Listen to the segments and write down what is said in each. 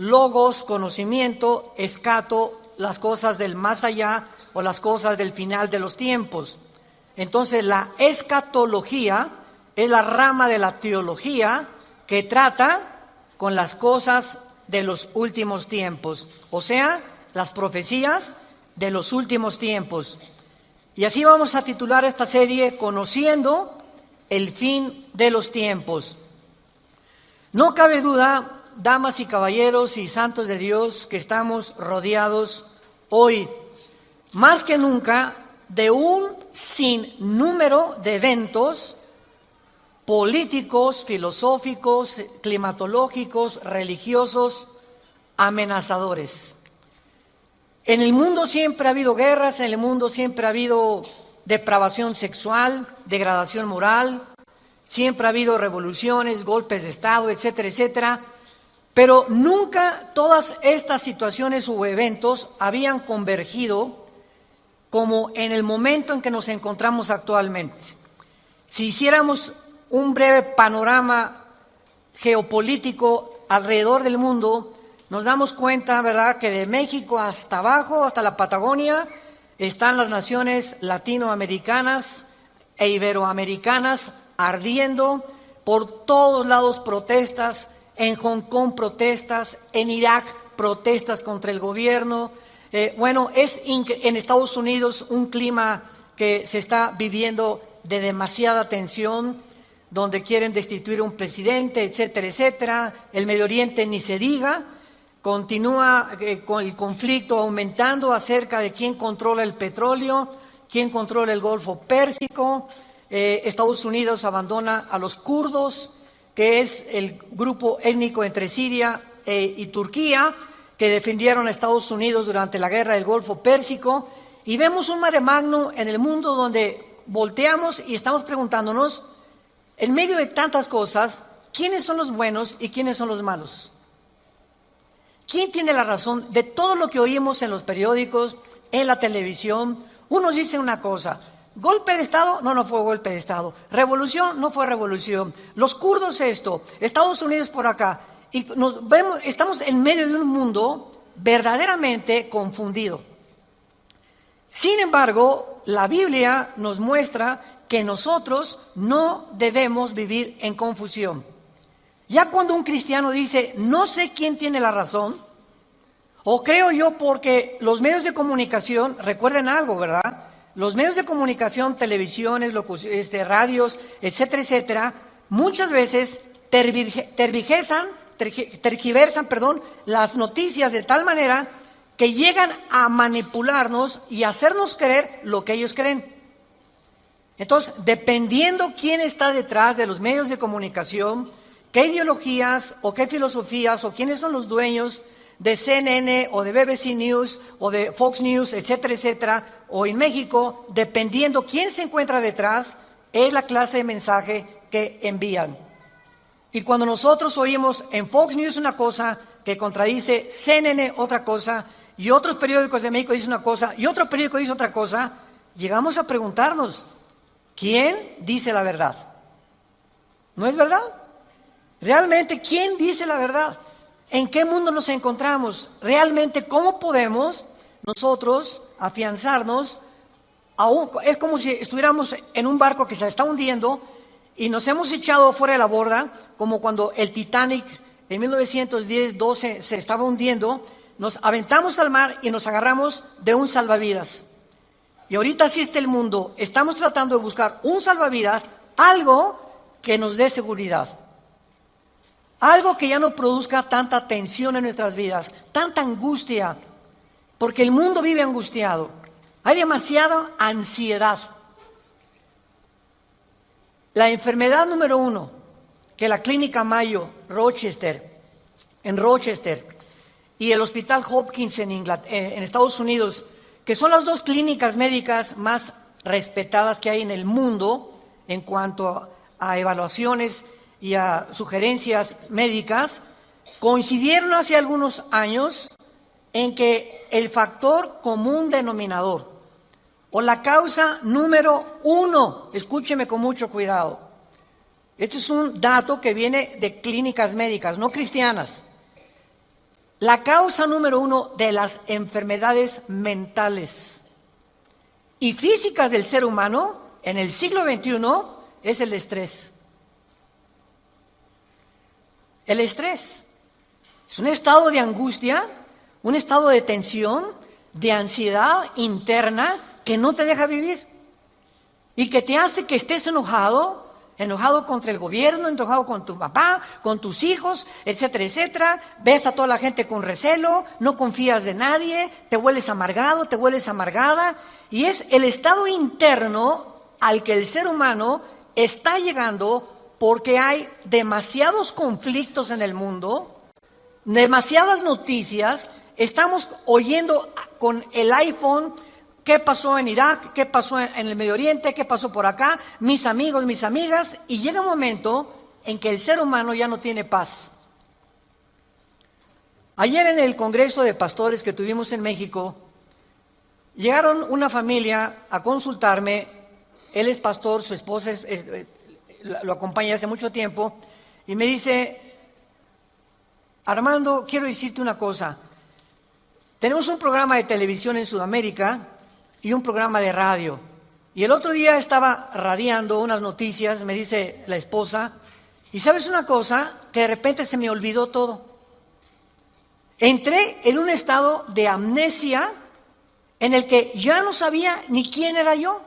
logos, conocimiento, escato, las cosas del más allá o las cosas del final de los tiempos. Entonces la escatología es la rama de la teología que trata con las cosas de los últimos tiempos, o sea, las profecías de los últimos tiempos. Y así vamos a titular esta serie, Conociendo el fin de los tiempos. No cabe duda, damas y caballeros y santos de Dios, que estamos rodeados hoy, más que nunca, de un sinnúmero de eventos políticos, filosóficos, climatológicos, religiosos, amenazadores. En el mundo siempre ha habido guerras, en el mundo siempre ha habido depravación sexual, degradación moral, siempre ha habido revoluciones, golpes de Estado, etcétera, etcétera. Pero nunca todas estas situaciones u eventos habían convergido como en el momento en que nos encontramos actualmente. Si hiciéramos un breve panorama geopolítico alrededor del mundo, nos damos cuenta, ¿verdad?, que de México hasta abajo, hasta la Patagonia, están las naciones latinoamericanas e iberoamericanas ardiendo, por todos lados protestas, en Hong Kong protestas, en Irak protestas contra el gobierno. En Estados Unidos un clima que se está viviendo de demasiada tensión, donde quieren destituir a un presidente, etcétera, etcétera. El Medio Oriente ni se diga, continúa con el conflicto aumentando acerca de quién controla el petróleo, quién controla el Golfo Pérsico. Estados Unidos abandona a los kurdos, que es el grupo étnico entre Siria y Turquía, que defendieron a Estados Unidos durante la guerra del Golfo Pérsico. Y vemos un mare magnum en el mundo donde volteamos y estamos preguntándonos, en medio de tantas cosas, ¿quiénes son los buenos y quiénes son los malos? ¿Quién tiene la razón de todo lo que oímos en los periódicos, en la televisión? Unos dicen una cosa, golpe de Estado, no fue golpe de Estado, revolución, no fue revolución, los kurdos esto, Estados Unidos por acá, y estamos en medio de un mundo verdaderamente confundido. Sin embargo, la Biblia nos muestra que nosotros no debemos vivir en confusión. Ya cuando un cristiano dice, no sé quién tiene la razón, o creo yo porque los medios de comunicación, recuerden algo, ¿verdad? Los medios de comunicación, televisiones, radios, etcétera, etcétera, muchas veces tergiversan, las noticias de tal manera que llegan a manipularnos y hacernos creer lo que ellos creen. Entonces, dependiendo quién está detrás de los medios de comunicación, qué ideologías o qué filosofías o quiénes son los dueños de CNN o de BBC News o de Fox News, etcétera, etcétera, o en México, dependiendo quién se encuentra detrás, es la clase de mensaje que envían. Y cuando nosotros oímos en Fox News una cosa que contradice CNN otra cosa, y otros periódicos de México dicen una cosa, y otro periódico dice otra cosa, llegamos a preguntarnos, ¿quién dice la verdad? ¿No es verdad? Realmente, ¿quién dice la verdad? ¿En qué mundo nos encontramos? Realmente, ¿cómo podemos nosotros afianzarnos? Es como si estuviéramos en un barco que se está hundiendo y nos hemos echado fuera de la borda, como cuando el Titanic en 1910-12 se estaba hundiendo, nos aventamos al mar y nos agarramos de un salvavidas. Y ahorita así está el mundo, estamos tratando de buscar un salvavidas, algo que nos dé seguridad. Algo que ya no produzca tanta tensión en nuestras vidas, tanta angustia, porque el mundo vive angustiado. Hay demasiada ansiedad. La enfermedad número 1, que la Clínica Mayo en Rochester, y el Hospital Hopkins en Estados Unidos, que son las dos clínicas médicas más respetadas que hay en el mundo en cuanto a evaluaciones y a sugerencias médicas, coincidieron hace algunos años en que el factor común denominador o la causa número 1, escúcheme con mucho cuidado, este es un dato que viene de clínicas médicas, no cristianas, la causa número 1 de las enfermedades mentales y físicas del ser humano en el siglo XXI es el estrés. El estrés es un estado de angustia, un estado de tensión, de ansiedad interna que no te deja vivir y que te hace que estés enojado contra el gobierno, enojado con tu papá, con tus hijos, etcétera, etcétera. Ves a toda la gente con recelo, no confías de nadie, te vuelves amargado, te vuelves amargada. Y es el estado interno al que el ser humano está llegando porque hay demasiados conflictos en el mundo, demasiadas noticias. Estamos oyendo con el iPhone qué pasó en Irak, qué pasó en el Medio Oriente, qué pasó por acá, mis amigos, mis amigas, y llega un momento en que el ser humano ya no tiene paz. Ayer en el Congreso de Pastores que tuvimos en México, llegaron una familia a consultarme. Él es pastor, su esposa lo acompaña hace mucho tiempo, y me dice: Armando, quiero decirte una cosa. Tenemos un programa de televisión en Sudamérica y un programa de radio. Y el otro día estaba radiando unas noticias, me dice la esposa, y ¿sabes una cosa? Que de repente se me olvidó todo. Entré en un estado de amnesia en el que ya no sabía ni quién era yo.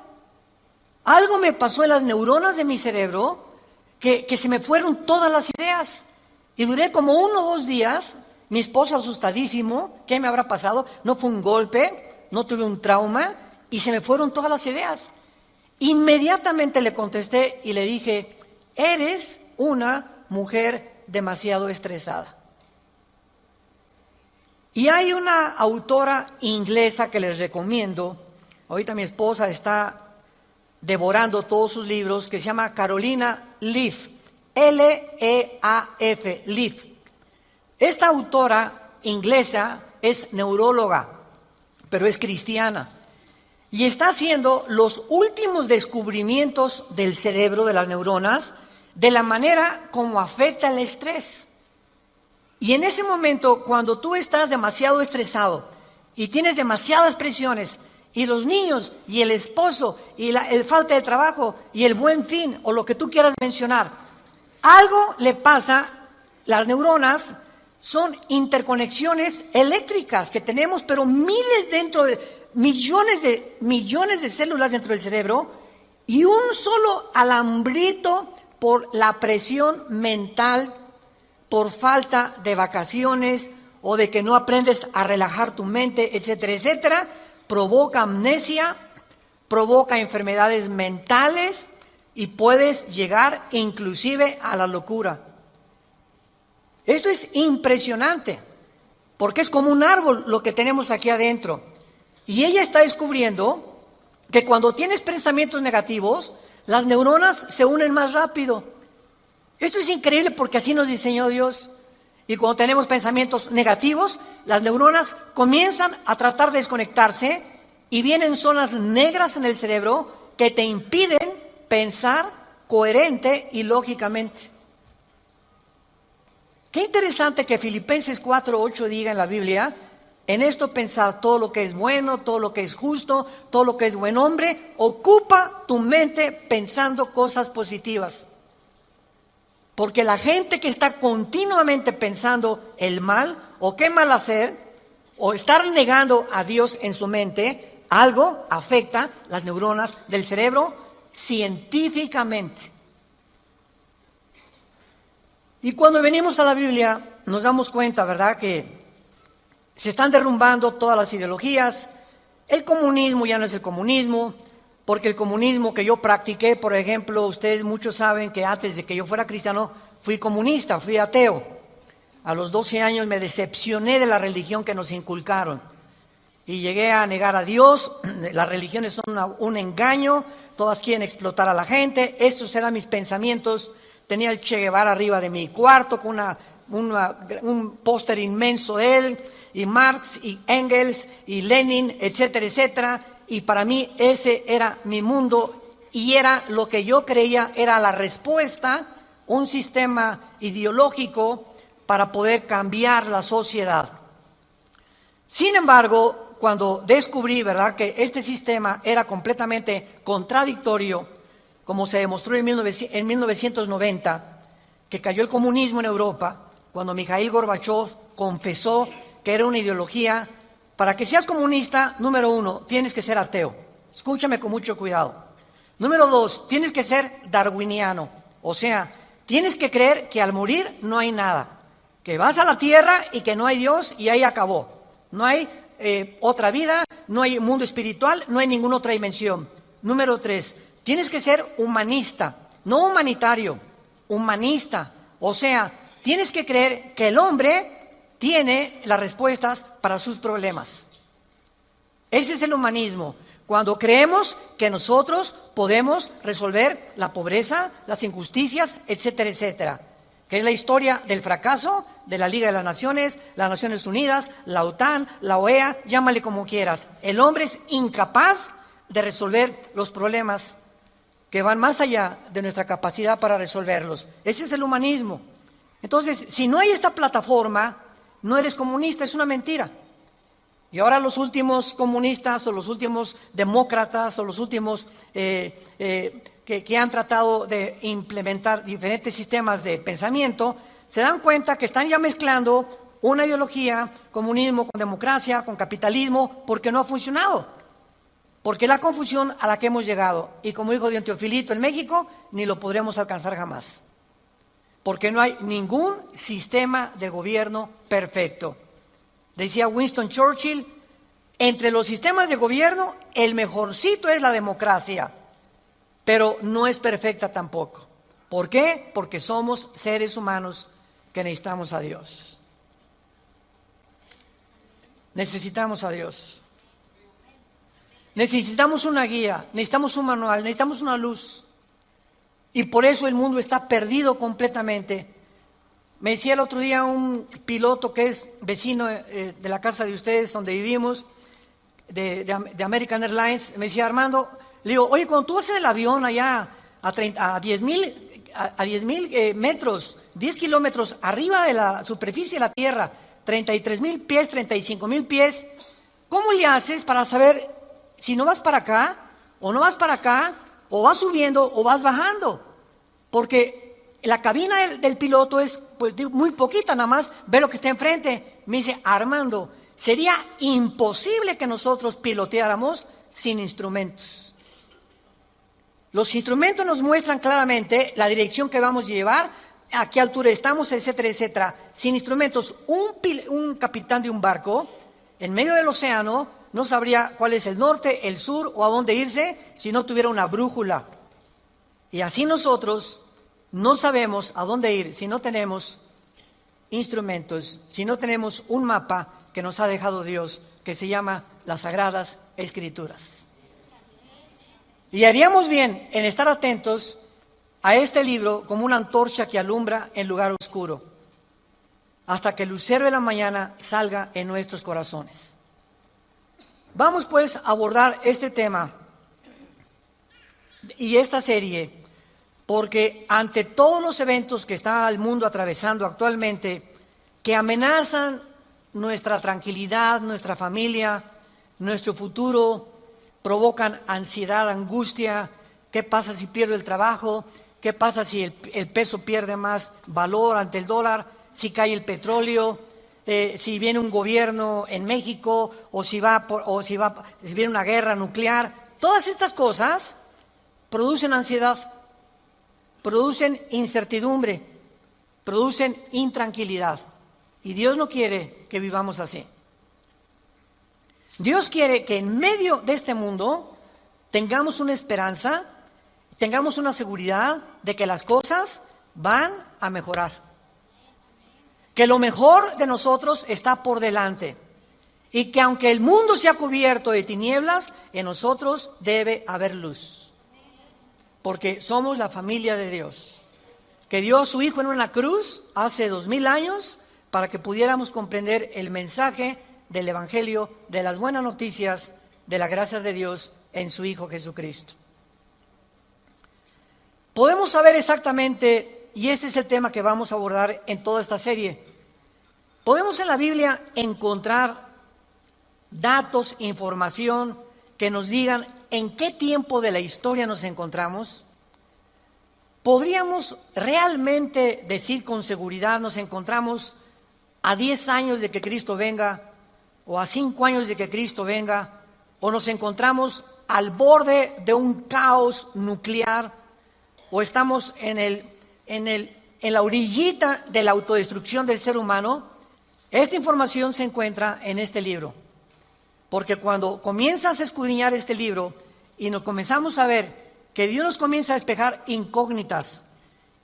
Algo me pasó en las neuronas de mi cerebro que se me fueron todas las ideas. Y duré como 1 o 2 días, mi esposo asustadísimo, ¿qué me habrá pasado? No fue un golpe, no tuve un trauma, y se me fueron todas las ideas. Inmediatamente le contesté y le dije: eres una mujer demasiado estresada. Y hay una autora inglesa que les recomiendo, ahorita mi esposa está devorando todos sus libros, que se llama Carolina Leaf, L-E-A-F, Leaf. Esta autora inglesa es neuróloga, pero es cristiana, y está haciendo los últimos descubrimientos del cerebro, de las neuronas, de la manera como afecta el estrés. Y en ese momento, cuando tú estás demasiado estresado y tienes demasiadas presiones, y los niños, y el esposo, y el falta de trabajo, y el buen fin, o lo que tú quieras mencionar, algo le pasa. Las neuronas son interconexiones eléctricas que tenemos, pero millones de células dentro del cerebro, y un solo alambrito por la presión mental, por falta de vacaciones o de que no aprendes a relajar tu mente, etcétera, etcétera, provoca amnesia, provoca enfermedades mentales y puedes llegar inclusive a la locura. Esto es impresionante, porque es como un árbol lo que tenemos aquí adentro. Y ella está descubriendo que cuando tienes pensamientos negativos, las neuronas se unen más rápido. Esto es increíble porque así nos diseñó Dios. Y cuando tenemos pensamientos negativos, las neuronas comienzan a tratar de desconectarse y vienen zonas negras en el cerebro que te impiden pensar coherente y lógicamente. Qué interesante que Filipenses 4:8 diga en la Biblia: en esto pensad, todo lo que es bueno, todo lo que es justo, todo lo que es buen hombre, ocupa tu mente pensando cosas positivas. Porque la gente que está continuamente pensando el mal, o qué mal hacer, o estar negando a Dios en su mente, algo afecta las neuronas del cerebro científicamente. Y cuando venimos a la Biblia nos damos cuenta, ¿verdad?, que se están derrumbando todas las ideologías. El comunismo ya no es el comunismo, porque el comunismo que yo practiqué, por ejemplo, ustedes muchos saben que antes de que yo fuera cristiano fui comunista, fui ateo. A los 12 años me decepcioné de la religión que nos inculcaron y llegué a negar a Dios. Las religiones son un engaño, todas quieren explotar a la gente. Estos eran mis pensamientos. Tenía el Che Guevara arriba de mi cuarto con un póster inmenso de él, y Marx y Engels y Lenin, etcétera, etcétera. Y para mí ese era mi mundo y era lo que yo creía era la respuesta, un sistema ideológico para poder cambiar la sociedad. Sin embargo, cuando descubrí, ¿verdad?, que este sistema era completamente contradictorio, como se demostró en 1990, que cayó el comunismo en Europa, cuando Mikhail Gorbachev confesó que era una ideología. Para que seas comunista, número 1, tienes que ser ateo. Escúchame con mucho cuidado. Número 2, tienes que ser darwiniano. O sea, tienes que creer que al morir no hay nada. Que vas a la tierra y que no hay Dios y ahí acabó. No hay otra vida, no hay mundo espiritual, no hay ninguna otra dimensión. Número 3, tienes que ser humanista, no humanitario, humanista. O sea, tienes que creer que el hombre tiene las respuestas para sus problemas. Ese es el humanismo. Cuando creemos que nosotros podemos resolver la pobreza, las injusticias, etcétera, etcétera. Que es la historia del fracaso de la Liga de las Naciones Unidas, la OTAN, la OEA, llámale como quieras. El hombre es incapaz de resolver los problemas que van más allá de nuestra capacidad para resolverlos. Ese es el humanismo. Entonces, si no hay esta plataforma, no eres comunista, es una mentira. Y ahora los últimos comunistas o los últimos demócratas o los últimos que han tratado de implementar diferentes sistemas de pensamiento, se dan cuenta que están ya mezclando una ideología, comunismo con democracia, con capitalismo, porque no ha funcionado. Porque es la confusión a la que hemos llegado. Y como dijo don Teofilito, en México ni lo podremos alcanzar jamás. Porque no hay ningún sistema de gobierno perfecto. Decía Winston Churchill, entre los sistemas de gobierno, el mejorcito es la democracia, pero no es perfecta tampoco. ¿Por qué? Porque somos seres humanos que necesitamos a Dios. Necesitamos a Dios. Necesitamos una guía, necesitamos un manual, necesitamos una luz. Y por eso el mundo está perdido completamente. Me decía el otro día un piloto que es vecino de la casa de ustedes, donde vivimos, de American Airlines, me decía: Armando, le digo, oye, cuando tú vas en el avión allá a 10,000 metros, 10 kilómetros arriba de la superficie de la Tierra, 33,000 pies, 35,000 pies, ¿cómo le haces para saber si no vas para acá o no vas para acá? O vas subiendo o vas bajando, porque la cabina del piloto es pues muy poquita, nada más ve lo que está enfrente. Me dice: Armando, sería imposible que nosotros piloteáramos sin instrumentos. Los instrumentos nos muestran claramente la dirección que vamos a llevar, a qué altura estamos, etcétera, etcétera. Sin instrumentos, un capitán de un barco en medio del océano no sabría cuál es el norte, el sur o a dónde irse si no tuviera una brújula. Y así nosotros no sabemos a dónde ir si no tenemos instrumentos, si no tenemos un mapa que nos ha dejado Dios, que se llama las Sagradas Escrituras. Y haríamos bien en estar atentos a este libro como una antorcha que alumbra en lugar oscuro, hasta que el lucero de la mañana salga en nuestros corazones. Vamos pues a abordar este tema y esta serie, porque ante todos los eventos que está el mundo atravesando actualmente, que amenazan nuestra tranquilidad, nuestra familia, nuestro futuro, provocan ansiedad, angustia. ¿Qué pasa si pierdo el trabajo? ¿Qué pasa si el peso pierde más valor ante el dólar? ¿Si cae el petróleo? Si viene un gobierno en México, o si viene una guerra nuclear. Todas estas cosas producen ansiedad, producen incertidumbre, producen intranquilidad. Y Dios no quiere que vivamos así. Dios quiere que en medio de este mundo tengamos una esperanza, tengamos una seguridad de que las cosas van a mejorar. Que lo mejor de nosotros está por delante. Y que aunque el mundo sea cubierto de tinieblas, en nosotros debe haber luz. Porque somos la familia de Dios, que dio a su Hijo en una cruz hace 2000 años para que pudiéramos comprender el mensaje del Evangelio, de las buenas noticias, de la gracia de Dios en su Hijo Jesucristo. Podemos saber exactamente, y este es el tema que vamos a abordar en toda esta serie, podemos en la Biblia encontrar datos, información que nos digan en qué tiempo de la historia nos encontramos? ¿Podríamos realmente decir con seguridad nos encontramos a 10 años de que Cristo venga, o a 5 años de que Cristo venga, o nos encontramos al borde de un caos nuclear, o estamos en la orillita de la autodestrucción del ser humano? Esta información se encuentra en este libro, porque cuando comienzas a escudriñar este libro y nos comenzamos a ver que Dios nos comienza a despejar incógnitas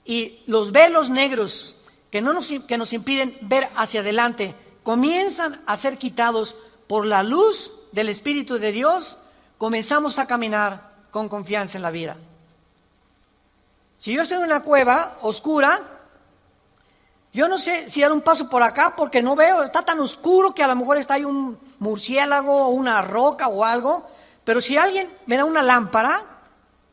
y los velos negros que nos impiden ver hacia adelante comienzan a ser quitados por la luz del Espíritu de Dios, comenzamos a caminar con confianza en la vida. Si yo estoy en una cueva oscura, yo no sé si dar un paso por acá porque no veo, está tan oscuro que a lo mejor está ahí un murciélago o una roca o algo, pero si alguien me da una lámpara,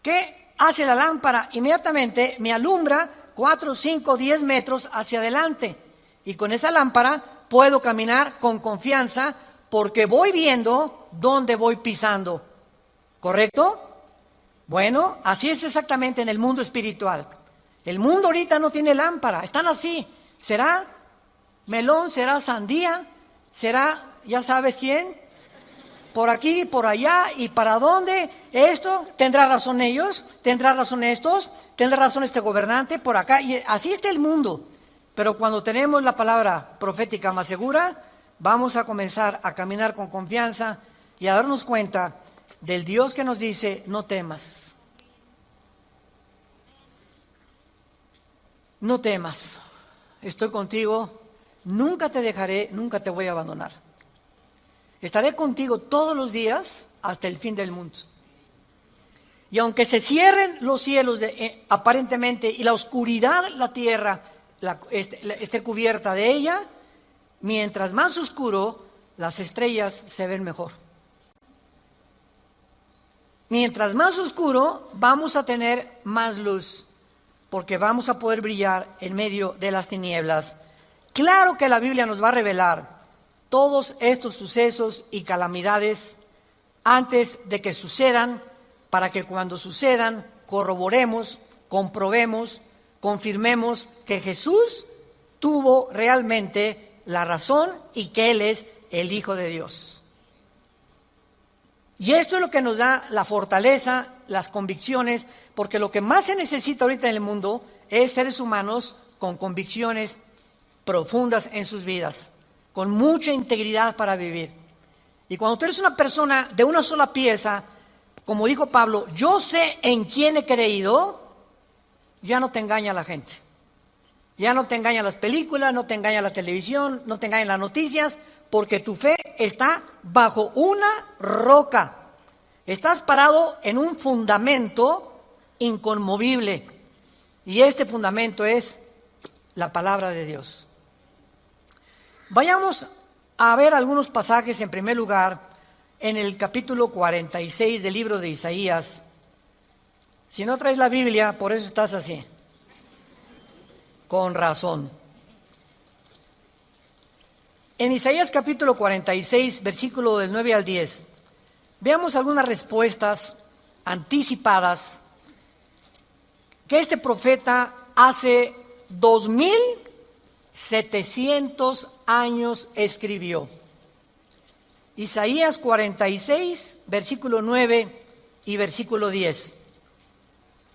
¿qué hace la lámpara? Inmediatamente me alumbra 4, 5, 10 metros hacia adelante, y con esa lámpara puedo caminar con confianza porque voy viendo dónde voy pisando, ¿correcto? Bueno, así es exactamente en el mundo espiritual. El mundo ahorita no tiene lámpara, están así. ¿Será melón? ¿Será sandía? ¿Será, ya sabes quién? Por aquí, por allá, ¿y para dónde? Esto, ¿tendrá razón ellos? ¿Tendrá razón estos? ¿Tendrá razón este gobernante? Por acá, y así está el mundo. Pero cuando tenemos la palabra profética más segura, vamos a comenzar a caminar con confianza y a darnos cuenta del Dios que nos dice: no temas. No temas. Estoy contigo, nunca te dejaré, nunca te voy a abandonar. Estaré contigo todos los días hasta el fin del mundo. Y aunque se cierren los cielos aparentemente y la oscuridad, la tierra esté cubierta de ella, mientras más oscuro, las estrellas se ven mejor. Mientras más oscuro, vamos a tener más luz, porque vamos a poder brillar en medio de las tinieblas. Claro que la Biblia nos va a revelar todos estos sucesos y calamidades antes de que sucedan, para que cuando sucedan corroboremos, comprobemos, confirmemos que Jesús tuvo realmente la razón y que Él es el Hijo de Dios. Y esto es lo que nos da la fortaleza, las convicciones, porque lo que más se necesita ahorita en el mundo es seres humanos con convicciones profundas en sus vidas, con mucha integridad para vivir. Y cuando tú eres una persona de una sola pieza, como dijo Pablo, yo sé en quién he creído, ya no te engaña la gente. Ya no te engañan las películas, no te engaña la televisión, no te engañan las noticias, porque tu fe está bajo una roca. Estás parado en un fundamento inconmovible. Y este fundamento es la palabra de Dios. Vayamos a ver algunos pasajes. En primer lugar, en el capítulo 46 del libro de Isaías. Si no traes la Biblia, por eso estás así. Con razón. En Isaías capítulo 46, versículo del 9 al 10, veamos algunas respuestas anticipadas que este profeta hace 2700 años escribió. Isaías 46, versículo 9 y versículo 10.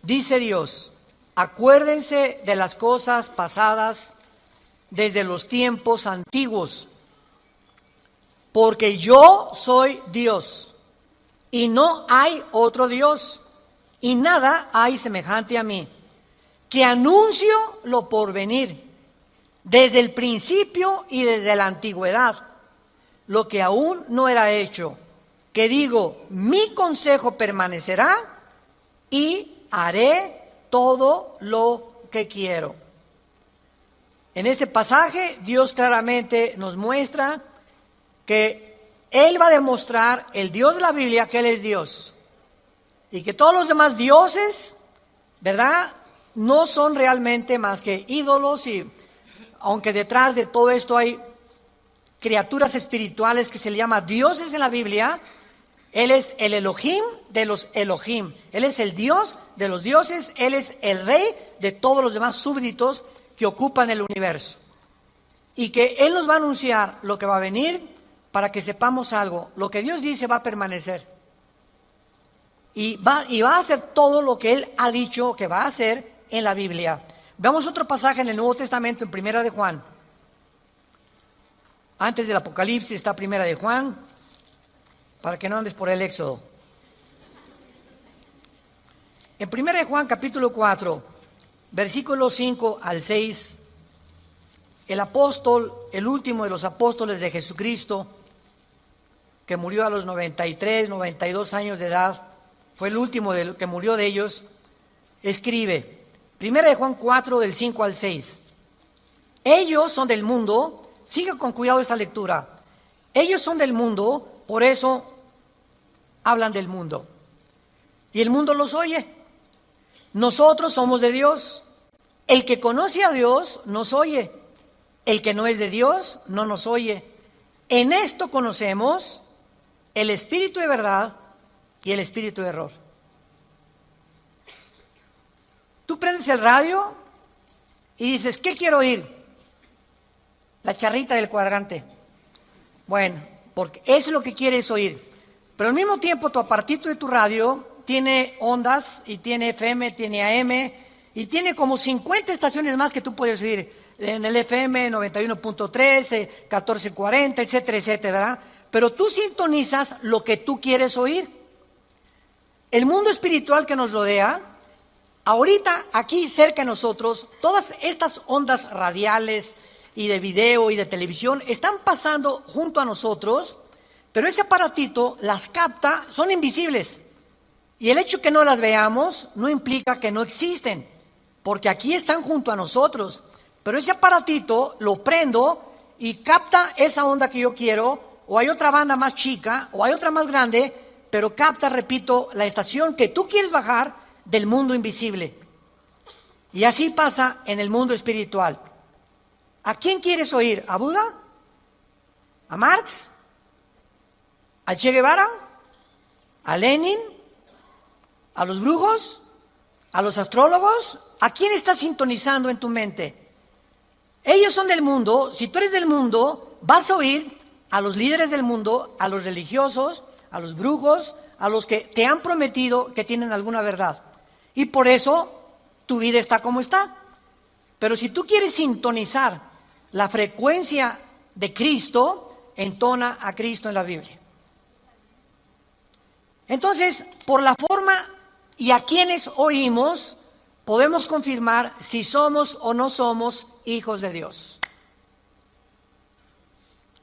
Dice Dios: acuérdense de las cosas pasadas desde los tiempos antiguos, porque yo soy Dios y no hay otro Dios, y nada hay semejante a mí, que anuncio lo porvenir, desde el principio y desde la antigüedad, lo que aún no era hecho, que digo, mi consejo permanecerá y haré todo lo que quiero. En este pasaje, Dios claramente nos muestra que Él va a demostrar, el Dios de la Biblia, que Él es Dios. Y que todos los demás dioses, ¿verdad?, no son realmente más que ídolos, y aunque detrás de todo esto hay criaturas espirituales que se le llama dioses en la Biblia. Él es el Elohim de los Elohim. Él es el Dios de los dioses. Él es el rey de todos los demás súbditos que ocupan el universo. Y que Él nos va a anunciar lo que va a venir para que sepamos algo. Lo que Dios dice va a permanecer. Y va a hacer todo lo que Él ha dicho que va a hacer en la Biblia. Veamos otro pasaje en el Nuevo Testamento, en Primera de Juan. Antes del Apocalipsis está Primera de Juan, para que no andes por el Éxodo. En Primera de Juan, capítulo 4, versículos 5 al 6, el apóstol, el último de los apóstoles de Jesucristo, que murió a los 93, 92 años de edad, fue el último que murió de ellos, escribe, Primera de Juan 4, del 5 al 6. Ellos son del mundo, siga con cuidado esta lectura, ellos son del mundo, por eso hablan del mundo. Y el mundo los oye. Nosotros somos de Dios. El que conoce a Dios nos oye. El que no es de Dios no nos oye. En esto conocemos el espíritu de verdad y el espíritu de error. Tú prendes el radio y dices, ¿qué quiero oír? La charrita del cuadrante. Bueno, porque eso es lo que quieres oír. Pero al mismo tiempo tu apartito de tu radio tiene ondas y tiene FM, tiene AM y tiene como 50 estaciones más que tú puedes oír. En el FM 91.3, 1440, etcétera, etcétera, ¿verdad? Pero tú sintonizas lo que tú quieres oír. El mundo espiritual que nos rodea, ahorita aquí cerca de nosotros, todas estas ondas radiales y de video y de televisión están pasando junto a nosotros, pero ese aparatito las capta, son invisibles. Y el hecho que no las veamos no implica que no existen, porque aquí están junto a nosotros. Pero ese aparatito lo prendo y capta esa onda que yo quiero, o hay otra banda más chica, o hay otra más grande, pero capta, repito, la estación que tú quieres bajar del mundo invisible. Y así pasa en el mundo espiritual. ¿A quién quieres oír? ¿A Buda? ¿A Marx? ¿A Che Guevara? ¿A Lenin? ¿A los brujos? ¿A los astrólogos? ¿A quién estás sintonizando en tu mente? Ellos son del mundo. Si tú eres del mundo, vas a oír a los líderes del mundo, a los religiosos, a los brujos, a los que te han prometido que tienen alguna verdad. Y por eso tu vida está como está. Pero si tú quieres sintonizar la frecuencia de Cristo, entona a Cristo en la Biblia. Entonces, por la forma y a quienes oímos, podemos confirmar si somos o no somos hijos de Dios.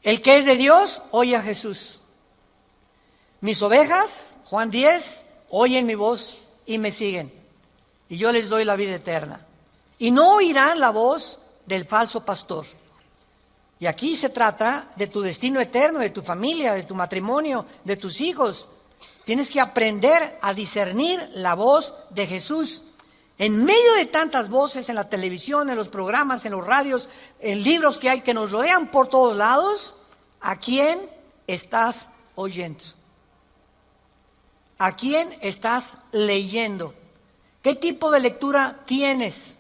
El que es de Dios, oye a Jesús. Mis ovejas, Juan 10, oyen mi voz y me siguen. Y yo les doy la vida eterna. Y no oirán la voz del falso pastor. Y aquí se trata de tu destino eterno, de tu familia, de tu matrimonio, de tus hijos. Tienes que aprender a discernir la voz de Jesús. En medio de tantas voces en la televisión, en los programas, en los radios, en libros que hay que nos rodean por todos lados, ¿a quién estás oyendo? ¿A quién estás leyendo? ¿Qué tipo de lectura tienes?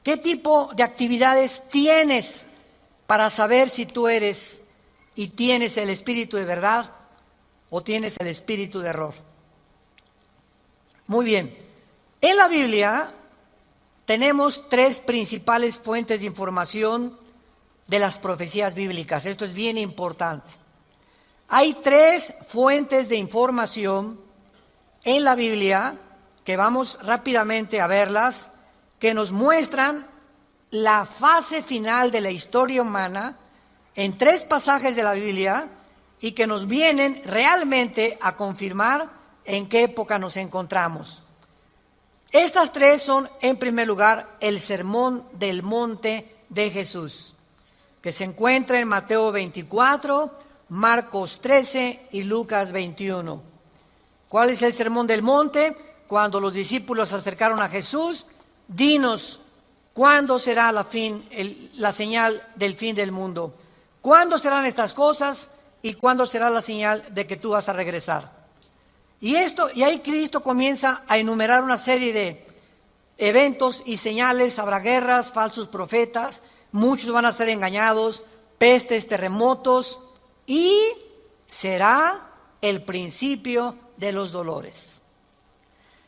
¿Qué tipo de actividades tienes para saber si tú eres y tienes el espíritu de verdad o tienes el espíritu de error? Muy bien. En la Biblia tenemos tres principales fuentes de información de las profecías bíblicas. Esto es bien importante. Hay tres fuentes de información en la Biblia, que vamos rápidamente a verlas, que nos muestran la fase final de la historia humana en tres pasajes de la Biblia y que nos vienen realmente a confirmar en qué época nos encontramos. Estas tres son, en primer lugar, el Sermón del Monte de Jesús, que se encuentra en Mateo 24, Marcos 13 y Lucas 21. ¿Cuál es el Sermón del Monte? Cuando los discípulos se acercaron a Jesús, dinos, ¿cuándo será la señal del fin del mundo? ¿Cuándo serán estas cosas y cuándo será la señal de que tú vas a regresar? Y ahí Cristo comienza a enumerar una serie de eventos y señales. Habrá guerras, falsos profetas, muchos van a ser engañados, pestes, terremotos, y será el principio de los dolores.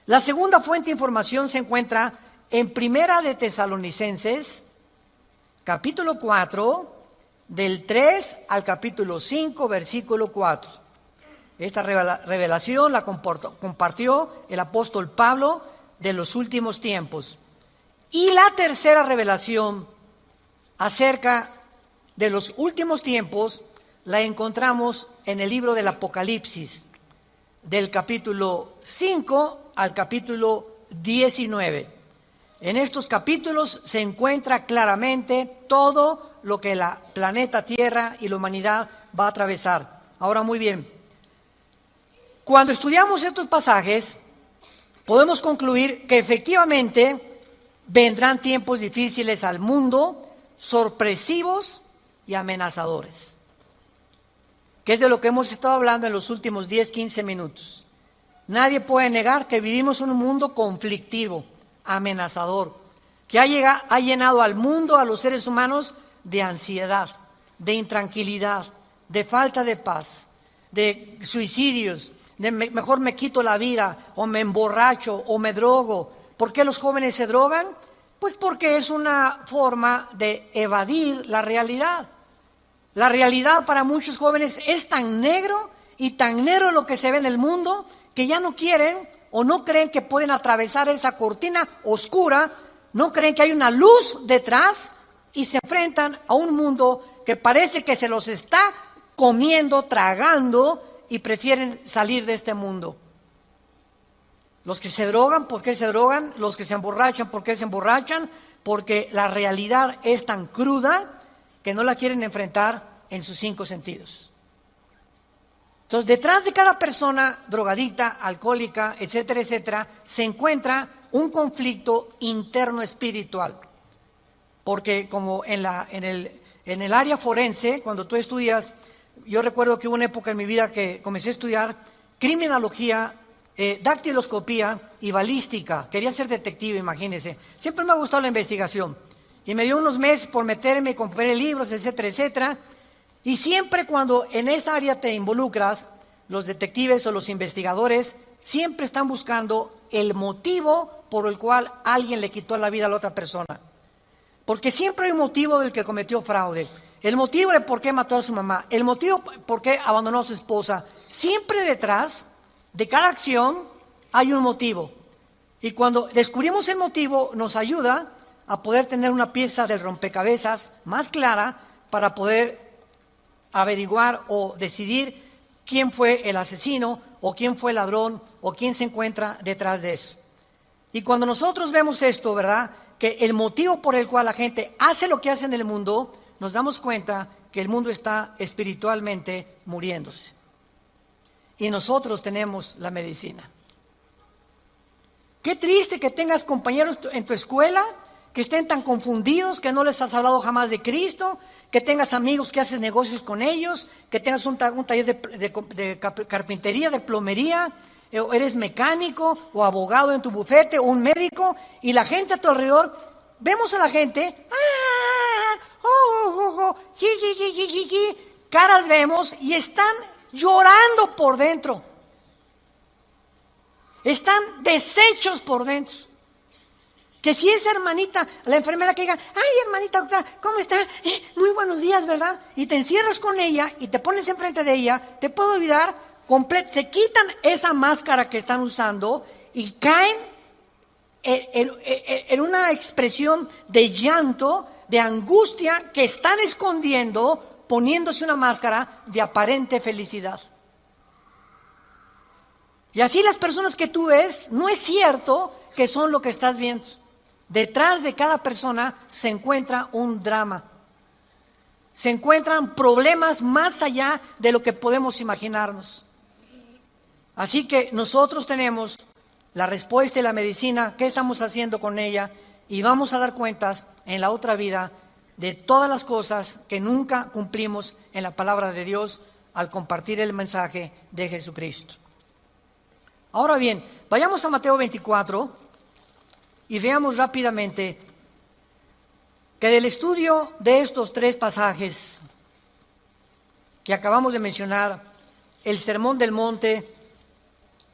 La segunda fuente de información se encuentra en Primera de Tesalonicenses, capítulo 4, del 3 al capítulo 5, versículo 4. Esta revelación la compartió el apóstol Pablo de los últimos tiempos. Y la tercera revelación acerca de los últimos tiempos la encontramos en el libro del Apocalipsis, del capítulo 5 al capítulo 19. En estos capítulos se encuentra claramente todo lo que la planeta Tierra y la humanidad va a atravesar. Ahora, muy bien, cuando estudiamos estos pasajes, podemos concluir que efectivamente vendrán tiempos difíciles al mundo, sorpresivos y amenazadores, que es de lo que hemos estado hablando en los últimos 10-15 minutos. Nadie puede negar que vivimos en un mundo conflictivo, amenazador, que ha llenado al mundo, a los seres humanos, de ansiedad, de intranquilidad, de falta de paz, de suicidios, de mejor me quito la vida, o me emborracho, o me drogo. ¿Por qué los jóvenes se drogan? Pues porque es una forma de evadir la realidad. La realidad para muchos jóvenes es tan negro y tan negro lo que se ve en el mundo que ya no quieren o no creen que pueden atravesar esa cortina oscura, no creen que hay una luz detrás y se enfrentan a un mundo que parece que se los está comiendo, tragando, y prefieren salir de este mundo. Los que se drogan, ¿por qué se drogan? Los que se emborrachan, ¿por qué se emborrachan? Porque la realidad es tan cruda que no la quieren enfrentar en sus 5 sentidos. Entonces, detrás de cada persona drogadicta, alcohólica, etcétera, etcétera, se encuentra un conflicto interno espiritual. Porque como en el área forense, cuando tú estudias, yo recuerdo que hubo una época en mi vida que comencé a estudiar criminología, dactiloscopía y balística. Quería ser detective, imagínense. Siempre me ha gustado la investigación. Y me dio unos meses por meterme y comprar libros, etcétera, etcétera. Y siempre cuando en esa área te involucras, los detectives o los investigadores siempre están buscando el motivo por el cual alguien le quitó la vida a la otra persona. Porque siempre hay un motivo del que cometió fraude. El motivo de por qué mató a su mamá, el motivo por qué abandonó a su esposa. Siempre detrás de cada acción hay un motivo. Y cuando descubrimos el motivo, nos ayuda a poder tener una pieza del rompecabezas más clara para poder averiguar o decidir quién fue el asesino o quién fue el ladrón o quién se encuentra detrás de eso. Y cuando nosotros vemos esto, ¿verdad?, que el motivo por el cual la gente hace lo que hace en el mundo, nos damos cuenta que el mundo está espiritualmente muriéndose. Y nosotros tenemos la medicina. Qué triste que tengas compañeros en tu escuela que estén tan confundidos, que no les has hablado jamás de Cristo, que tengas amigos que haces negocios con ellos, que tengas un taller de carpintería, de plomería, o eres mecánico o abogado en tu bufete o un médico, y la gente a tu alrededor, vemos a la gente, caras vemos y están llorando por dentro, están deshechos por dentro. Que si esa hermanita, la enfermera que diga, ay hermanita doctora, ¿cómo está? Muy buenos días, ¿verdad? Y te encierras con ella y te pones enfrente de ella, te puede olvidar, se quitan esa máscara que están usando y caen en una expresión de llanto, de angustia, que están escondiendo, poniéndose una máscara de aparente felicidad. Y así las personas que tú ves, no es cierto que son lo que estás viendo. Detrás de cada persona se encuentra un drama. Se encuentran problemas más allá de lo que podemos imaginarnos. Así que nosotros tenemos la respuesta y la medicina, qué estamos haciendo con ella, y vamos a dar cuentas en la otra vida de todas las cosas que nunca cumplimos en la palabra de Dios al compartir el mensaje de Jesucristo. Ahora bien, vayamos a Mateo 24 y veamos rápidamente que del estudio de estos tres pasajes que acabamos de mencionar, el Sermón del Monte,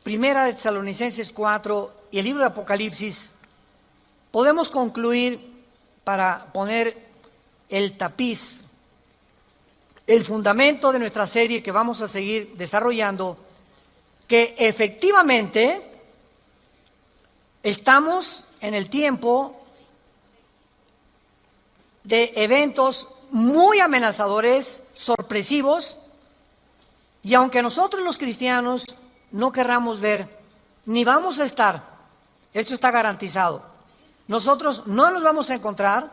Primera de Tesalonicenses 4 y el libro de Apocalipsis, podemos concluir, para poner el tapiz, el fundamento de nuestra serie que vamos a seguir desarrollando, que efectivamente estamos en el tiempo de eventos muy amenazadores, sorpresivos, y aunque nosotros los cristianos no querramos ver, ni vamos a estar, esto está garantizado, nosotros no nos vamos a encontrar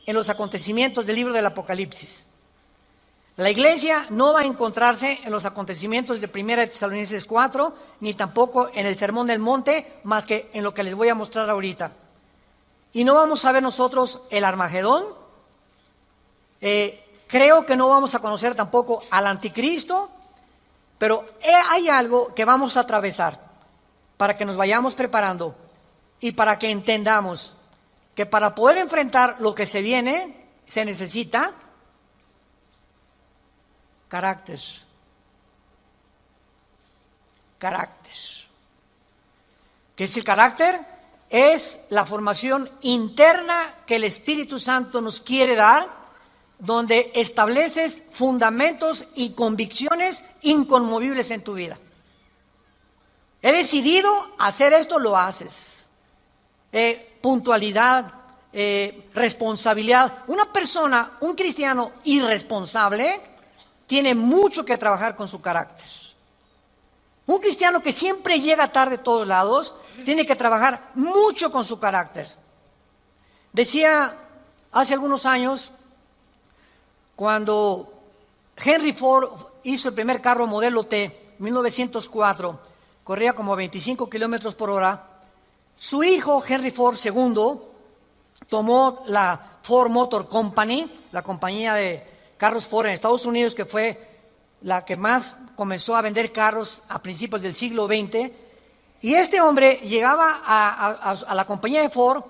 en los acontecimientos del libro del Apocalipsis. La iglesia no va a encontrarse en los acontecimientos de Primera de Tesalonicenses 4, ni tampoco en el Sermón del Monte, más que en lo que les voy a mostrar ahorita. Y no vamos a ver nosotros el Armagedón. Creo que no vamos a conocer tampoco al Anticristo, pero hay algo que vamos a atravesar para que nos vayamos preparando y para que entendamos que para poder enfrentar lo que se viene se necesita carácter. Carácter. ¿Qué es el carácter? Es la formación interna que el Espíritu Santo nos quiere dar, donde estableces fundamentos y convicciones inconmovibles en tu vida. He decidido hacer esto, lo haces. Puntualidad, responsabilidad. Una persona, un cristiano irresponsable, tiene mucho que trabajar con su carácter. Un cristiano que siempre llega tarde a todos lados, tiene que trabajar mucho con su carácter. Decía hace algunos años, cuando Henry Ford hizo el primer carro modelo T, 1904, corría como 25 kilómetros por hora, su hijo Henry Ford II tomó la Ford Motor Company, la compañía de carros Ford en Estados Unidos, que fue la que más comenzó a vender carros a principios del siglo XX, y este hombre llegaba a la compañía de Ford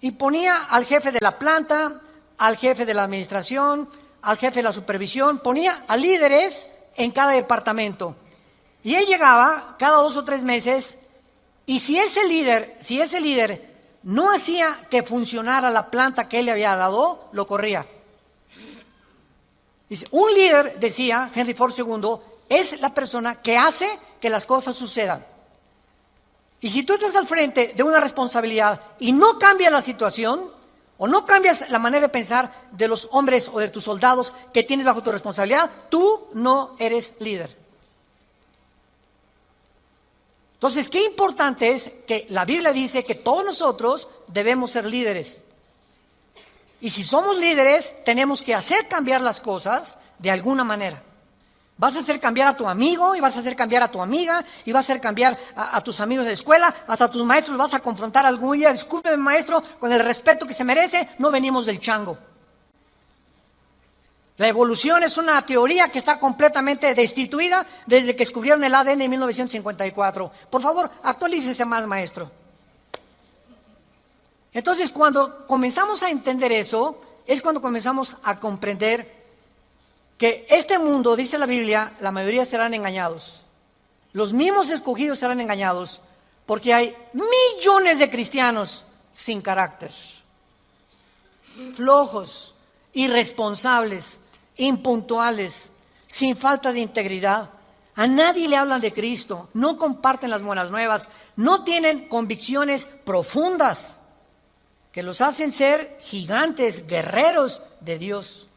y ponía al jefe de la planta, al jefe de la administración, al jefe de la supervisión, ponía a líderes en cada departamento. Y él llegaba cada 2 o 3 meses, y si ese líder no hacía que funcionara la planta que él le había dado, lo corría. Dice, un líder, decía Henry Ford II, es la persona que hace que las cosas sucedan. Y si tú estás al frente de una responsabilidad y no cambias la situación, o no cambias la manera de pensar de los hombres o de tus soldados que tienes bajo tu responsabilidad, tú no eres líder. Entonces, qué importante es que la Biblia dice que todos nosotros debemos ser líderes. Y si somos líderes, tenemos que hacer cambiar las cosas de alguna manera. Vas a hacer cambiar a tu amigo, y vas a hacer cambiar a tu amiga, y vas a hacer cambiar a tus amigos de la escuela, hasta a tus maestros vas a confrontar algún día. Discúlpeme, maestro, con el respeto que se merece, no venimos del chango. La evolución es una teoría que está completamente destituida desde que descubrieron el ADN en 1954. Por favor, actualícese más, maestro. Entonces, cuando comenzamos a entender eso, es cuando comenzamos a comprender que este mundo, dice la Biblia, la mayoría serán engañados. Los mismos escogidos serán engañados, porque hay millones de cristianos sin carácter, flojos, irresponsables, impuntuales, sin falta de integridad. A nadie le hablan de Cristo, no comparten las buenas nuevas, no tienen convicciones profundas que los hacen ser gigantes, guerreros de Dios.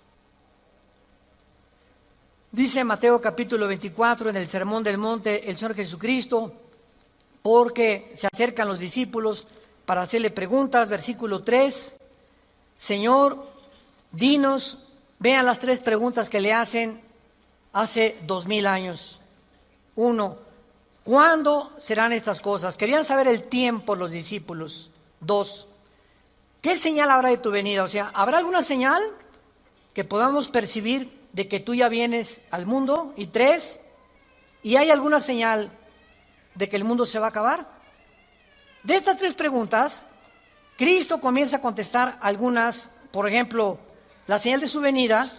Dice Mateo capítulo 24 en el Sermón del Monte el Señor Jesucristo, porque se acercan los discípulos para hacerle preguntas, versículo 3, Señor, dinos, vean las 3 preguntas que le hacen hace 2000 años. 1, ¿cuándo serán estas cosas? Querían saber el tiempo los discípulos. 2, ¿Qué señal habrá de tu venida? O sea, ¿habrá alguna señal que podamos percibir de que tú ya vienes al mundo? Y 3, ¿y hay alguna señal de que el mundo se va a acabar? De estas 3 preguntas, Cristo comienza a contestar algunas. Por ejemplo, la señal de su venida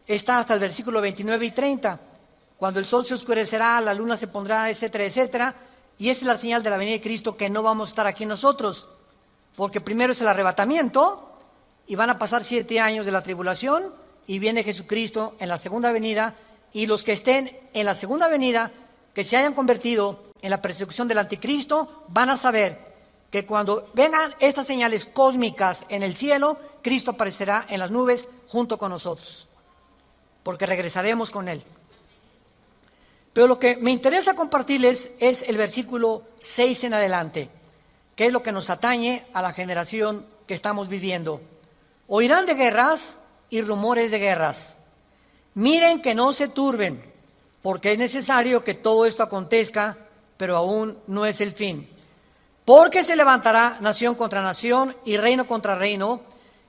está hasta el versículo 29 y 30. Cuando el sol se oscurecerá, la luna se pondrá, etcétera, etcétera. Y esa es la señal de la venida de Cristo, que no vamos a estar aquí nosotros. Porque primero es el arrebatamiento y van a pasar 7 años de la tribulación y viene Jesucristo en la segunda venida, y los que estén en la segunda venida, que se hayan convertido en la persecución del anticristo, van a saber que cuando vengan estas señales cósmicas en el cielo, Cristo aparecerá en las nubes junto con nosotros, porque regresaremos con Él. Pero lo que me interesa compartirles es el versículo 6 en adelante, que es lo que nos atañe a la generación que estamos viviendo. Oirán de guerras y rumores de guerras. Miren que no se turben, porque es necesario que todo esto acontezca, pero aún no es el fin. Porque se levantará nación contra nación y reino contra reino,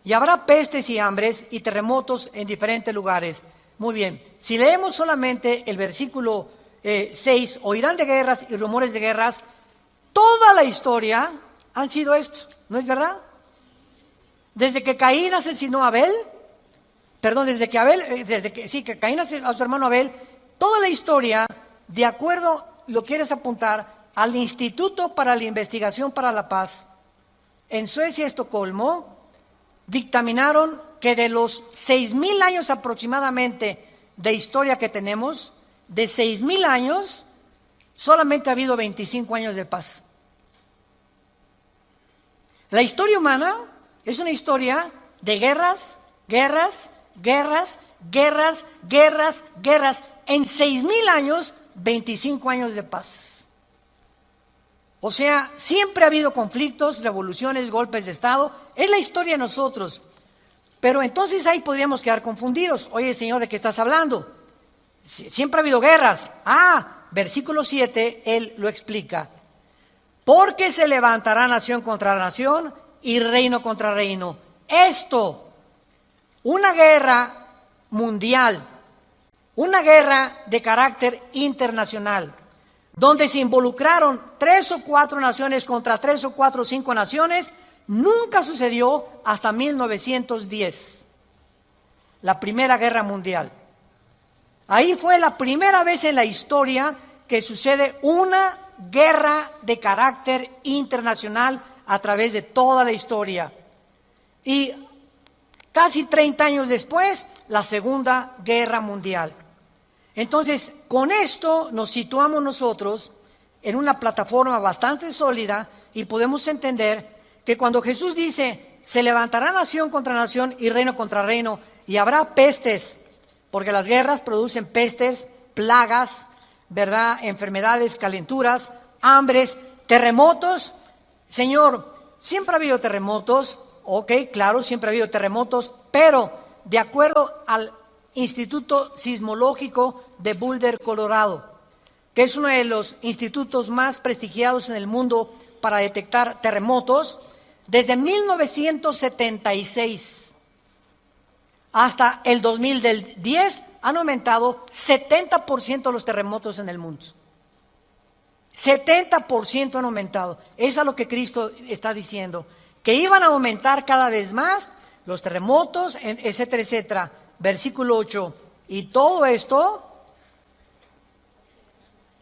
y habrá pestes y hambres y terremotos en diferentes lugares. Muy bien, si leemos solamente el versículo 6, oirán de guerras y rumores de guerras, toda la historia han sido estos, ¿no es verdad? Desde que Caín asesinó a Abel, que Caín asesinó a su hermano Abel, toda la historia, de acuerdo, lo quieres apuntar, al Instituto para la Investigación para la Paz, en Suecia, Estocolmo, dictaminaron que de los 6,000 años aproximadamente de historia que tenemos, de 6,000 años, solamente ha habido 25 años de paz. La historia humana es una historia de guerras, guerras, guerras, guerras, guerras, guerras. En 6,000 años, 25 años de paz. O sea, siempre ha habido conflictos, revoluciones, golpes de Estado. Es la historia de nosotros. Pero entonces ahí podríamos quedar confundidos. Oye, Señor, ¿de qué estás hablando? Siempre ha habido guerras. Versículo 7, Él lo explica. Porque se levantará nación contra nación y reino contra reino. Esto, una guerra mundial, una guerra de carácter internacional, donde se involucraron 3 o 4 naciones contra 3 o 4 o 5 naciones, nunca sucedió hasta 1910, la Primera Guerra Mundial. Ahí fue la primera vez en la historia que sucede una guerra de carácter internacional a través de toda la historia. Y casi 30 años después, la Segunda Guerra Mundial. Entonces, con esto nos situamos nosotros en una plataforma bastante sólida y podemos entender que cuando Jesús dice, se levantará nación contra nación y reino contra reino, y habrá pestes, porque las guerras producen pestes, plagas, ¿verdad? Enfermedades, calenturas, hambres, terremotos. Señor, siempre ha habido terremotos, ok, claro, siempre ha habido terremotos, pero de acuerdo al Instituto Sismológico de Boulder, Colorado, que es uno de los institutos más prestigiados en el mundo para detectar terremotos, desde 1976 hasta el 2010 han aumentado 70% los terremotos en el mundo. 70% han aumentado. Es a lo que Cristo está diciendo, que iban a aumentar cada vez más los terremotos, etcétera, etcétera. Versículo 8. Y todo esto,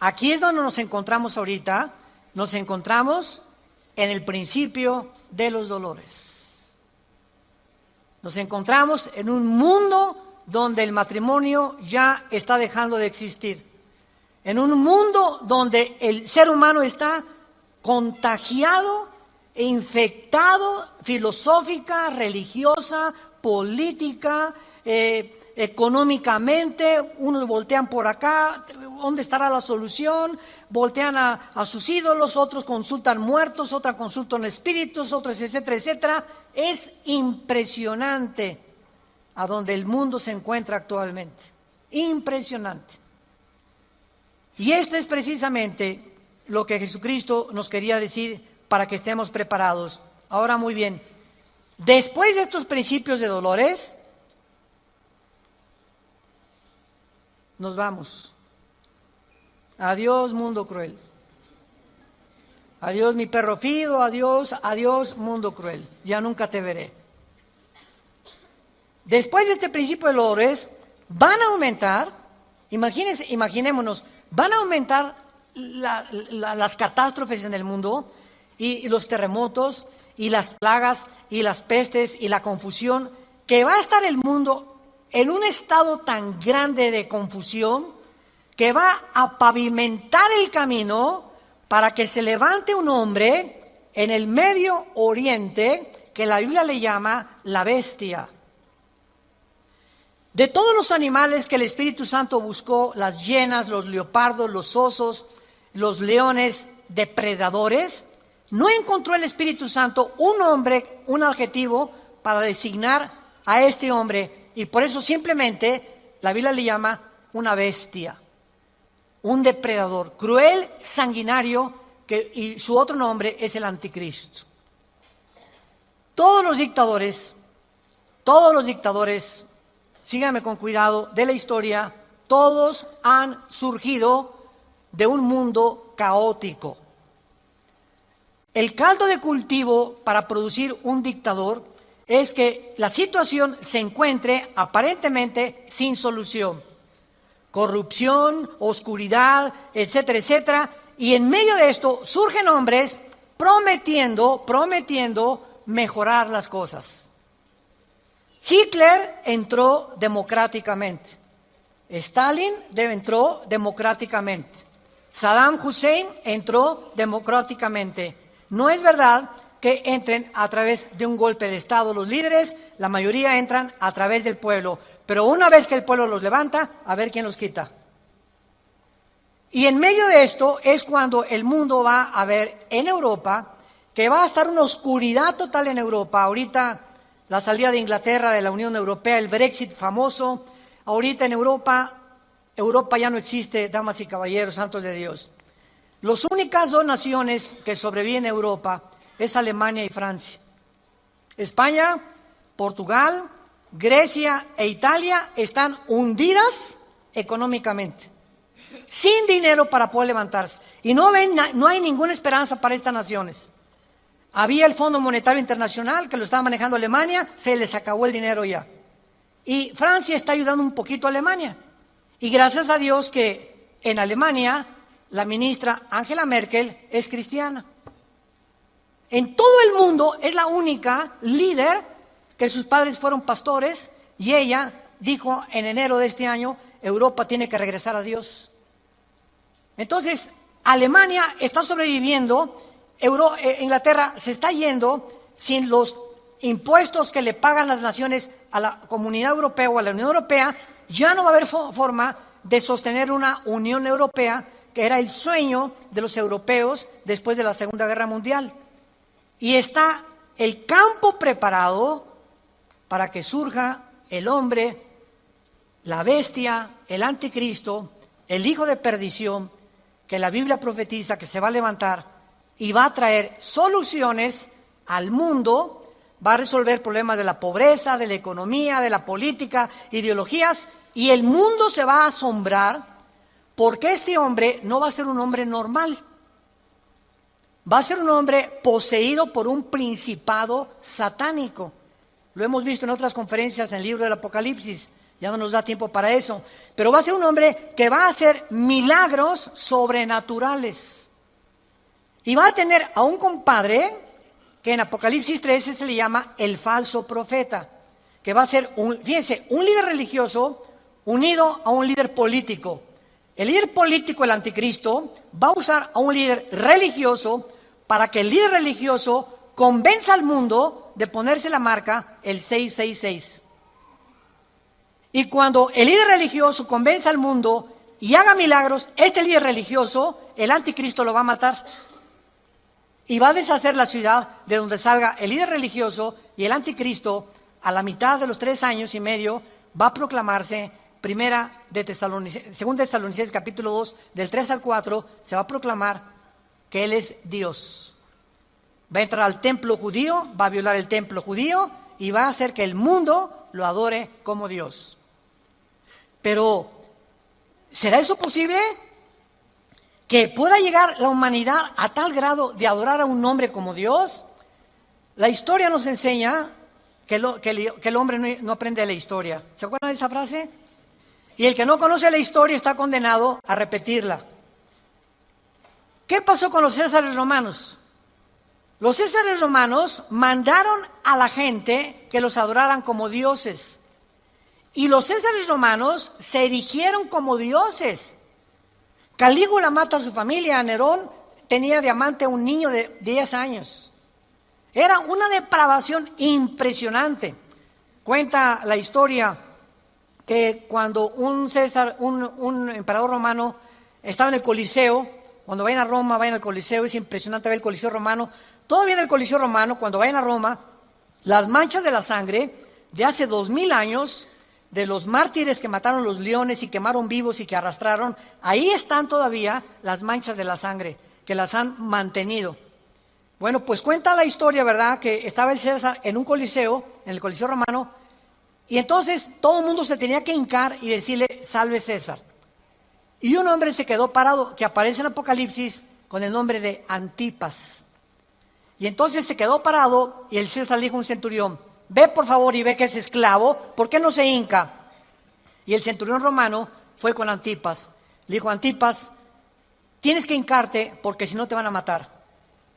aquí es donde nos encontramos ahorita. Nos encontramos en el principio de los dolores. Nos encontramos en un mundo donde el matrimonio ya está dejando de existir. En un mundo donde el ser humano está contagiado e infectado filosófica, religiosa, política, económicamente. Unos voltean por acá, ¿dónde estará la solución? Voltean a sus ídolos, otros consultan muertos, otros consultan espíritus, otros etcétera, etcétera. Es impresionante a donde el mundo se encuentra actualmente. Impresionante. Y este es precisamente lo que Jesucristo nos quería decir para que estemos preparados. Ahora, muy bien, Después de estos principios de dolores, nos vamos. Adiós, mundo cruel. Adiós, mi perro fido, adiós, adiós, mundo cruel. Ya nunca te veré. Después de este principio de dolores, van a aumentar, imaginémonos, van a aumentar las catástrofes en el mundo y los terremotos y las plagas y las pestes y la confusión, que va a estar el mundo en un estado tan grande de confusión que va a pavimentar el camino para que se levante un hombre en el Medio Oriente que la Biblia le llama la bestia. De todos los animales que el Espíritu Santo buscó, las hienas, los leopardos, los osos, los leones depredadores, no encontró el Espíritu Santo un hombre, un adjetivo para designar a este hombre, y por eso simplemente la Biblia le llama una bestia, un depredador, cruel, sanguinario, y su otro nombre es el anticristo. Todos los dictadores, síganme con cuidado, de la historia, todos han surgido de un mundo caótico. El caldo de cultivo para producir un dictador es que la situación se encuentre aparentemente sin solución. Corrupción, oscuridad, etcétera, etcétera. Y en medio de esto surgen hombres prometiendo mejorar las cosas. Hitler entró democráticamente. Stalin entró democráticamente. Saddam Hussein entró democráticamente. No es verdad que entren a través de un golpe de Estado los líderes, la mayoría entran a través del pueblo, pero una vez que el pueblo los levanta, a ver quién los quita. Y en medio de esto es cuando el mundo va a ver en Europa, que va a estar una oscuridad total en Europa. Ahorita la salida de Inglaterra de la Unión Europea, el Brexit famoso, ahorita en Europa ya no existe, damas y caballeros, santos de Dios. Las únicas dos naciones que sobreviven en Europa es Alemania y Francia. España, Portugal, Grecia e Italia están hundidas económicamente, sin dinero para poder levantarse. Y no hay ninguna esperanza para estas naciones. Había el Fondo Monetario Internacional que lo estaba manejando Alemania, se les acabó el dinero ya. Y Francia está ayudando un poquito a Alemania. Y gracias a Dios que en Alemania la ministra Angela Merkel es cristiana. En todo el mundo es la única líder que sus padres fueron pastores y ella dijo en enero de este año, Europa tiene que regresar a Dios. Entonces, Alemania está sobreviviendo, Inglaterra se está yendo sin los impuestos que le pagan las naciones a la Comunidad Europea o a la Unión Europea. Ya no va a haber forma de sostener una Unión Europea, que era el sueño de los europeos después de la Segunda Guerra Mundial. Y está el campo preparado para que surja el hombre, la bestia, el anticristo, el hijo de perdición, que la Biblia profetiza que se va a levantar y va a traer soluciones al mundo, va a resolver problemas de la pobreza, de la economía, de la política, ideologías, y el mundo se va a asombrar porque este hombre no va a ser un hombre normal. Va a ser un hombre poseído por un principado satánico. Lo hemos visto en otras conferencias en el libro del Apocalipsis. Ya no nos da tiempo para eso. Pero va a ser un hombre que va a hacer milagros sobrenaturales. Y va a tener a un compadre que en Apocalipsis 13 se le llama el falso profeta. Que va a ser, fíjense, un líder religioso unido a un líder político. El líder político, el anticristo, va a usar a un líder religioso para que el líder religioso convenza al mundo de ponerse la marca el 666. Y cuando el líder religioso convenza al mundo y haga milagros, este líder religioso, el anticristo lo va a matar. Y va a deshacer la ciudad de donde salga el líder religioso, y el anticristo, a la mitad de los 3 años y medio, va a proclamarse. Segunda de Tesalonicenses capítulo 2, del 3 al 4, se va a proclamar que Él es Dios. Va a entrar al templo judío, va a violar el templo judío y va a hacer que el mundo lo adore como Dios. Pero, ¿será eso posible? ¿Que pueda llegar la humanidad a tal grado de adorar a un hombre como Dios? La historia nos enseña que el hombre no aprende de la historia. ¿Se acuerdan de esa frase? Y el que no conoce la historia está condenado a repetirla. ¿Qué pasó con los césares romanos? Los césares romanos mandaron a la gente que los adoraran como dioses. Y los césares romanos se erigieron como dioses. Calígula mata a su familia. Nerón tenía de amante a un niño de 10 años. Era una depravación impresionante. Cuenta la historia que cuando un emperador romano estaba en el Coliseo, cuando vayan a Roma, vayan al Coliseo, es impresionante ver el Coliseo romano. Todavía en el Coliseo romano, cuando vayan a Roma, las manchas de la sangre de hace 2000 años, de los mártires que mataron los leones y quemaron vivos y que arrastraron, ahí están todavía las manchas de la sangre, que las han mantenido. Bueno, pues cuenta la historia, ¿verdad?, que estaba el César en un coliseo, en el Coliseo romano, y entonces todo el mundo se tenía que hincar y decirle, salve César. Y un hombre se quedó parado, que aparece en Apocalipsis con el nombre de Antipas. Y entonces se quedó parado y el César le dijo a un centurión, ve por favor y ve que es esclavo, ¿por qué no se hinca? Y el centurión romano fue con Antipas. Le dijo, Antipas, tienes que hincarte porque si no te van a matar.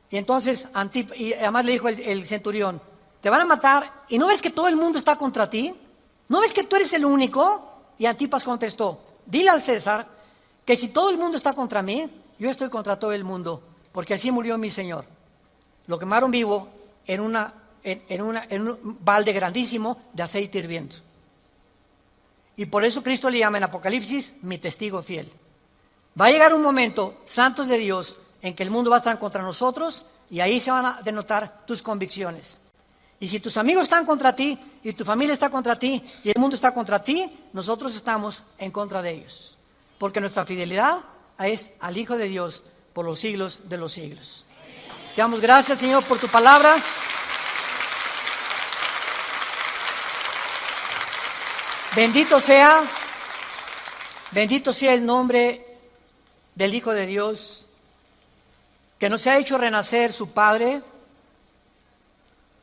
Y entonces, y además le dijo el centurión, te van a matar y ¿no ves que todo el mundo está contra ti? ¿No ves que tú eres el único? Y Antipas contestó, dile al César que si todo el mundo está contra mí, yo estoy contra todo el mundo, porque así murió mi Señor. Lo quemaron vivo en un balde grandísimo de aceite hirviendo. Y por eso Cristo le llama en Apocalipsis mi testigo fiel. Va a llegar un momento, santos de Dios, en que el mundo va a estar contra nosotros y ahí se van a denotar tus convicciones. Y si tus amigos están contra ti y tu familia está contra ti y el mundo está contra ti, nosotros estamos en contra de ellos. Porque nuestra fidelidad es al Hijo de Dios por los siglos de los siglos. Te damos gracias, Señor, por tu palabra. Bendito sea el nombre del Hijo de Dios, que nos ha hecho renacer su Padre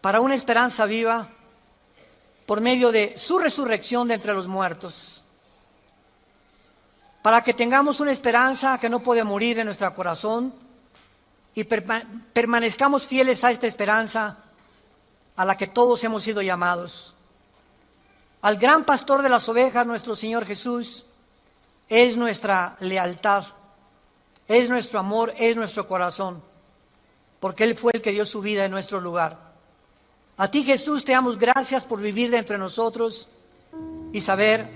para una esperanza viva por medio de su resurrección de entre los muertos, para que tengamos una esperanza que no puede morir en nuestro corazón y permanezcamos fieles a esta esperanza a la que todos hemos sido llamados. Al gran pastor de las ovejas, nuestro Señor Jesús, es nuestra lealtad, es nuestro amor, es nuestro corazón, porque Él fue el que dio su vida en nuestro lugar. A ti, Jesús, te damos gracias por vivir dentro de nosotros y saber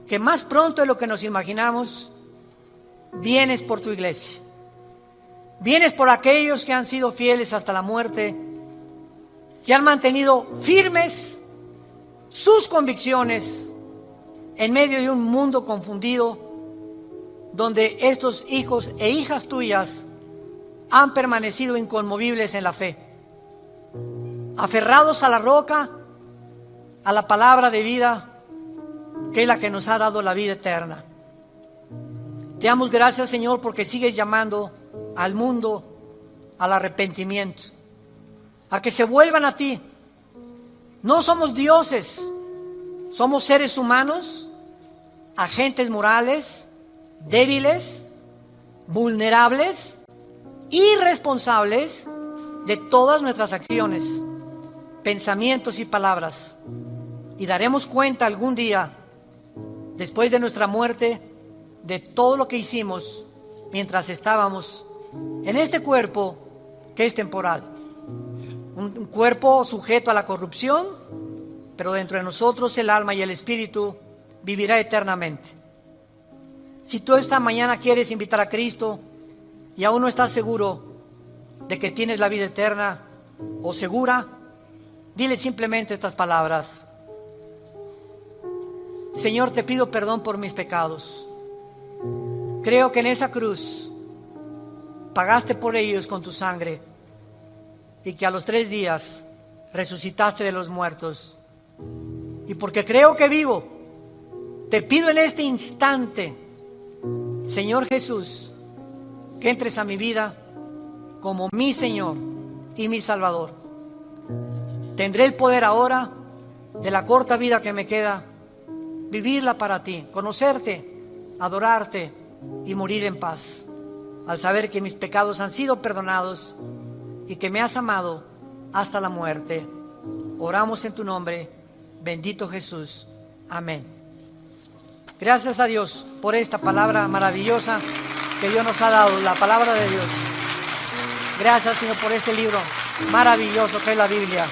que más pronto de lo que nos imaginamos, vienes por tu iglesia. Vienes por aquellos que han sido fieles hasta la muerte, que han mantenido firmes sus convicciones en medio de un mundo confundido, donde estos hijos e hijas tuyas han permanecido inconmovibles en la fe, aferrados a la roca, a la palabra de vida, que es la que nos ha dado la vida eterna. Te damos gracias, Señor, porque sigues llamando al mundo al arrepentimiento, a que se vuelvan a ti. No somos dioses, somos seres humanos, agentes morales, débiles, vulnerables, irresponsables de todas nuestras acciones, pensamientos y palabras. Y daremos cuenta algún día, después de nuestra muerte, de todo lo que hicimos mientras estábamos en este cuerpo que es temporal. Un cuerpo sujeto a la corrupción, pero dentro de nosotros el alma y el espíritu vivirá eternamente. Si tú esta mañana quieres invitar a Cristo y aún no estás seguro de que tienes la vida eterna o segura, dile simplemente estas palabras: Señor, te pido perdón por mis pecados. Creo que en esa cruz pagaste por ellos con tu sangre y que a los 3 días resucitaste de los muertos. Y porque creo que vivo, te pido en este instante, Señor Jesús, que entres a mi vida como mi Señor y mi Salvador. Tendré el poder ahora de la corta vida que me queda, vivirla para ti, conocerte, adorarte y morir en paz, al saber que mis pecados han sido perdonados y que me has amado hasta la muerte. Oramos en tu nombre, bendito Jesús. Amén. Gracias a Dios por esta palabra maravillosa que Dios nos ha dado, la palabra de Dios. Gracias, Señor, por este libro maravilloso que es la Biblia.